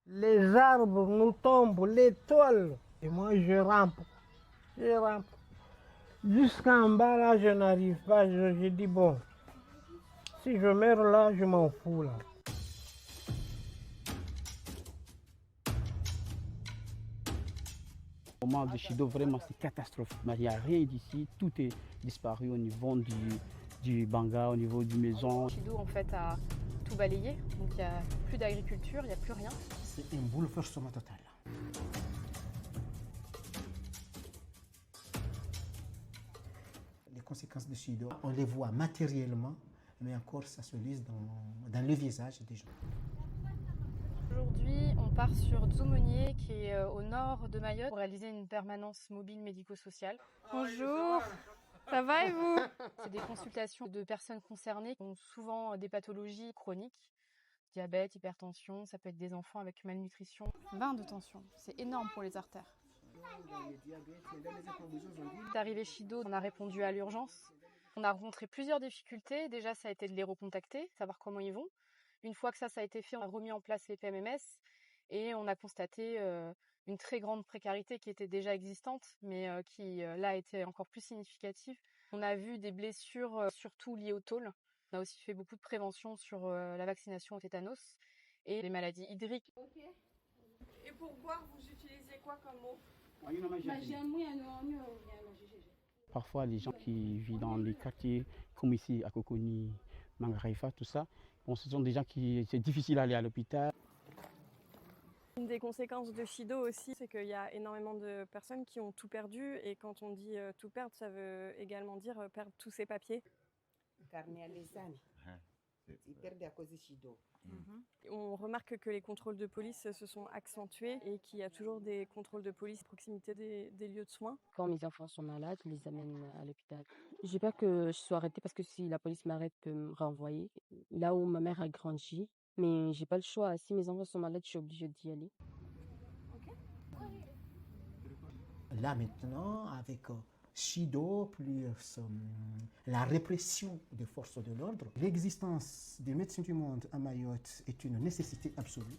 Les arbres nous tombent, les tôles. Et moi, je rampe. Jusqu'en bas, là, je n'arrive pas. Je dis, bon, si je meurs là, je m'en fous, là. Au moment de Chido, vraiment, c'est catastrophique. Il n'y a rien d'ici. Tout est disparu au niveau du Banga, au niveau du maison. Chido, en fait, a tout balayé. Donc, il n'y a plus d'agriculture, il n'y a plus rien. C'est un bouleversement total. Les conséquences de Chido, on les voit matériellement, mais encore ça se lise dans le visage des gens. Aujourd'hui, on part sur Dzoumogné, qui est au nord de Mayotte, pour réaliser une permanence mobile médico-sociale. Bonjour, ça va et vous? C'est des consultations de personnes concernées qui ont souvent des pathologies chroniques, diabète, hypertension, ça peut être des enfants avec malnutrition. 20 de tension, c'est énorme pour les artères. C'est arrivé Chido, on a répondu à l'urgence. On a rencontré plusieurs difficultés. Déjà, ça a été de les recontacter, savoir comment ils vont. Une fois que ça a été fait, on a remis en place les PMMS et on a constaté une très grande précarité qui était déjà existante, mais qui là était encore plus significative. On a vu des blessures surtout liées au tôle. On a aussi fait beaucoup de prévention sur la vaccination au tétanos et les maladies hydriques. Okay. Et pour boire, vous utilisez quoi comme eau? Parfois, les gens qui vivent dans les quartiers, comme ici à Coconi, Mangaraifa, tout ça, bon, ce sont des gens qui c'est difficile d'aller à l'hôpital. Une des conséquences de Chido aussi, c'est qu'il y a énormément de personnes qui ont tout perdu. Et quand on dit tout perdre, ça veut également dire perdre tous ses papiers. Ils perdent à cause de Chido. On remarque que les contrôles de police se sont accentués et qu'il y a toujours des contrôles de police à proximité des lieux de soins. Quand mes enfants sont malades, je les amène à l'hôpital. J'ai peur que je sois arrêtée parce que si la police m'arrête, peut me renvoyer là où ma mère a grandi. Mais j'ai pas le choix. Si mes enfants sont malades, je suis obligée d'y aller. Là maintenant, avec Chido, plus la répression des forces de l'ordre, l'existence des médecins du monde à Mayotte est une nécessité absolue.